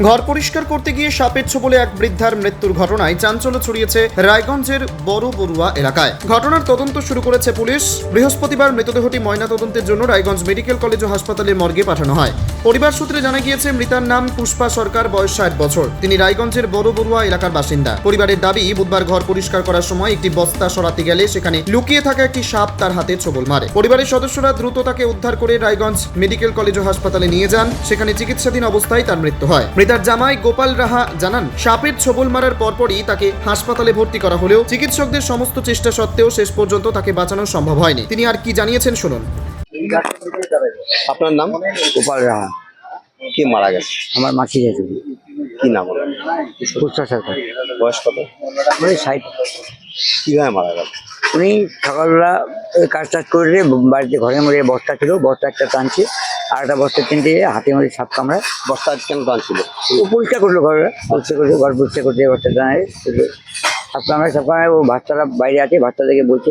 ঘর পরিষ্কার করতে গিয়ে সাপের ছোবলে এক বৃদ্ধার মৃত্যুর ঘটনায় চাঞ্চল্য ছড়িয়েছে রায়গঞ্জের বড় বড়ুয়া এলাকায়। ঘটনার তদন্ত শুরু করেছে পুলিশ। বৃহস্পতিবার মৃতদেহটি ময়নাতদন্তের জন্য রায়গঞ্জ মেডিকেল কলেজ ও হাসপাতালের মর্গে পাঠানো হয়। পরিবার সূত্রে জানা গিয়েছে, মৃতার নাম পুষ্পা সরকার, বয়স 60 বছর। তিনি রায়গঞ্জের বড় বড়ুয়া এলাকার বাসিন্দা। পরিবারের দাবি, বুধবার ঘর পরিষ্কার করার সময় একটি বস্তা সরাতে গেলে সেখানে লুকিয়ে থাকা একটি সাপ তার হাতে ছোবল মারে। পরিবারের সদস্যরা দ্রুত তাকে উদ্ধার করে রায়গঞ্জ মেডিকেল কলেজ ও হাসপাতালে নিয়ে যান। সেখানে চিকিৎসাধীন অবস্থায় তার মৃত্যু হয়। মৃতার জামাই গোপাল রাহা জানান, সাপের ছোবল মারার পরপরই তাকে হাসপাতালে ভর্তি করা হলেও চিকিৎসকদের সমস্ত চেষ্টা সত্ত্বেও শেষ পর্যন্ত তাকে বাঁচানো সম্ভব হয়নি। তিনি আর কি জানিয়েছেন শুনুন। আপনার নাম? গোপাল রাহা। কে মারা গেছে? আমার মাসি গেছে। কি নাম ওর? পুষ্পা সরকার। বয়স কত? ওই 60। কিভাবে মারা গেল? উনি সকালবেলা কাজ টাজ করে বাড়িতে ঘরের মধ্যে বস্তা ছিল, বস্তা একটা টানছে, আর একটা বস্তা কিনতে গিয়ে হাতে মধ্যে সাপ কামড়ায়। বস্তা কেন টানছিল? ও পরিষ্কার করলো, ঘরে পরিষ্কার করছে, ঘর পরিষ্কার করতে বস্তা টানায় সাপ কামড়ায়। ও বাচ্চারা বাইরে আছে, বাচ্চাদেরকে বলছে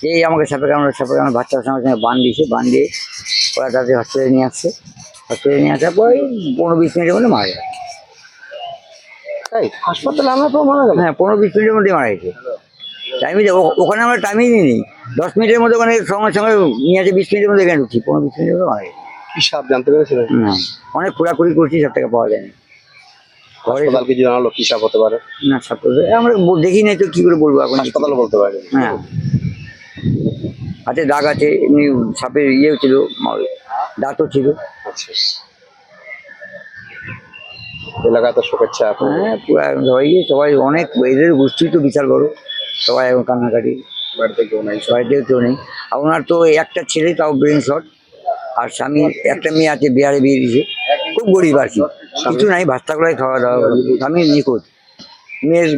যে এই আমাকে সাপে কামড়ায়, বাচ্চার সঙ্গে সঙ্গে বান দিয়ে ওরা তাদের হসপিটালে নিয়ে আসছে। হসপিটালে নিয়ে আসার পর 15-20 মিনিটের মধ্যে মারা যায়। তাই হাসপাতালে আনার পর মারা গেল? হ্যাঁ, 15-20 মিনিটের মধ্যে মারা গেছে। টাইমে ওখানে আমরা টাইমই নিই 10 মিনিটের মধ্যে, ওখানে সঙ্গে সঙ্গে নিয়ে আছে 20 মিনিটের মধ্যে এখানে ঢুকছি, 15-20 মিনিটের মধ্যে মারা গেছে। কি সাপ জানতে পেরেছিলেন? হ্যাঁ, অনেক খোঁড়াখুড়ি করছি, সব টাকা পাওয়া যায়নি। হাসপাতাল কিছু জানালো কি সাপ হতে পারে? না, সব আমরা দেখি নাই তো কি করে বলবো এখন। হাসপাতালও বলতে পারে? হ্যাঁ, হাতে দাগ আছে, এমনি সাপের ইয়েও ছিল, দাঁতও ছিল। আচ্ছা, এলাকায় তো শোকের ছায়া। হ্যাঁ, পুরো সবাই অনেক, এদের গোষ্ঠী তো বিশাল বড়, সবাই এখন কান্নাকাটি। বাড়িতে কেউ নাই? বাড়িতেও কেউ নেই। আর ওনার তো একটা ছেলে, তাও ব্রেন শট, আর স্বামী একটা মেয়ে আছে, বিহারে বিয়ে দিয়েছে। খুব গরিব আর কি, কিছু নাই, ভাতটাগুলাই খাওয়া দাওয়া। স্বামী নিখোঁজ, মেয়ের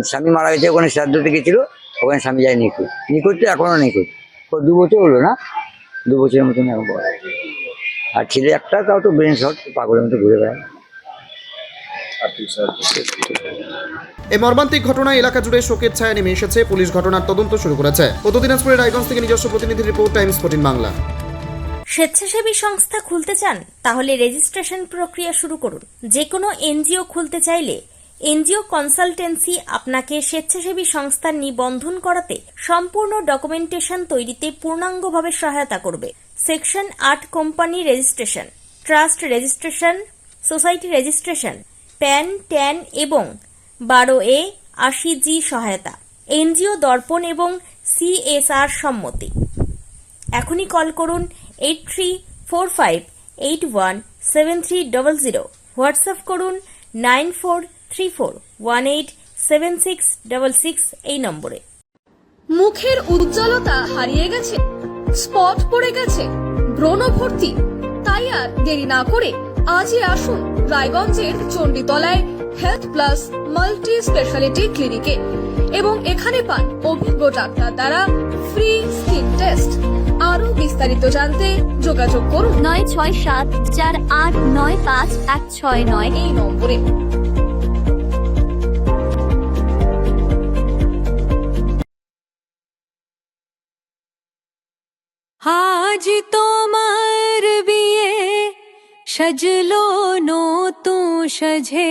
স্বামী মারা গেছে, ওখানে শ্রাদ্ধতে গেছিল, ওখানে স্বামী যায় নিখোঁজ তো এখনও নিখোঁজ। 2 বছর হলো না, 2 বছরের মতন এখন বয়স। আর ছেলে একটা, তাও তো ব্রেন শট, পাগলের মতো ঘুরে বেড়ায়। এই মর্মান্তিক ঘটনায় এলাকা জুড়ে শোকের ছায়া নেমে এসেছে। পুলিশ ঘটনার তদন্ত শুরু করেছে। উত্তর দিনাজপুরের রায়গঞ্জ থেকে নিজস্ব প্রতিনিধি রিপোর্ট, টাইমস 14 বাংলা। স্বেচ্ছাসেবী সংস্থা খুলতে চান? তাহলে রেজিস্ট্রেশন প্রক্রিয়া শুরু করুন। যে কোনো এনজিও খুলতে চাইলে এনজিও কনসালটেন্সি আপনাকে স্বেচ্ছাসেবী সংস্থার নিবন্ধন করাতে সম্পূর্ণ ডকুমেন্টেশন তৈরিতে পূর্ণাঙ্গভাবে সহায়তা করবে। Section 8 company registration, trust registration, society registration, pan, tan এবং 12A 80G সহায়তা, এনজিও দর্পণ এবং CSR সম্মতি। এখনই কল করুন 8345817300, হোয়াটসঅ্যাপ করুন 9434187666 এই নম্বরে। মুখের উজ্জ্বলতা হারিয়ে গেছে, স্পট পড়ে গেছে, ব্রণ ভর্তি, তাই আর দেরি না করে আজই আসুন রায়গঞ্জের চণ্ডীতলায় হেলথ প্লাস মাল্টি স্পেশালিটি ক্লিনিকে এবং এখানে পান অভিজ্ঞ ডাক্তার দ্বারা ফ্রি স্কিন টেস্ট। আরো বিস্তারিত জানতে যোগাযোগ করুন 9674895169 এই নম্বরে। আজ তোমার বিয়ে সাজলো নতুন সাজে।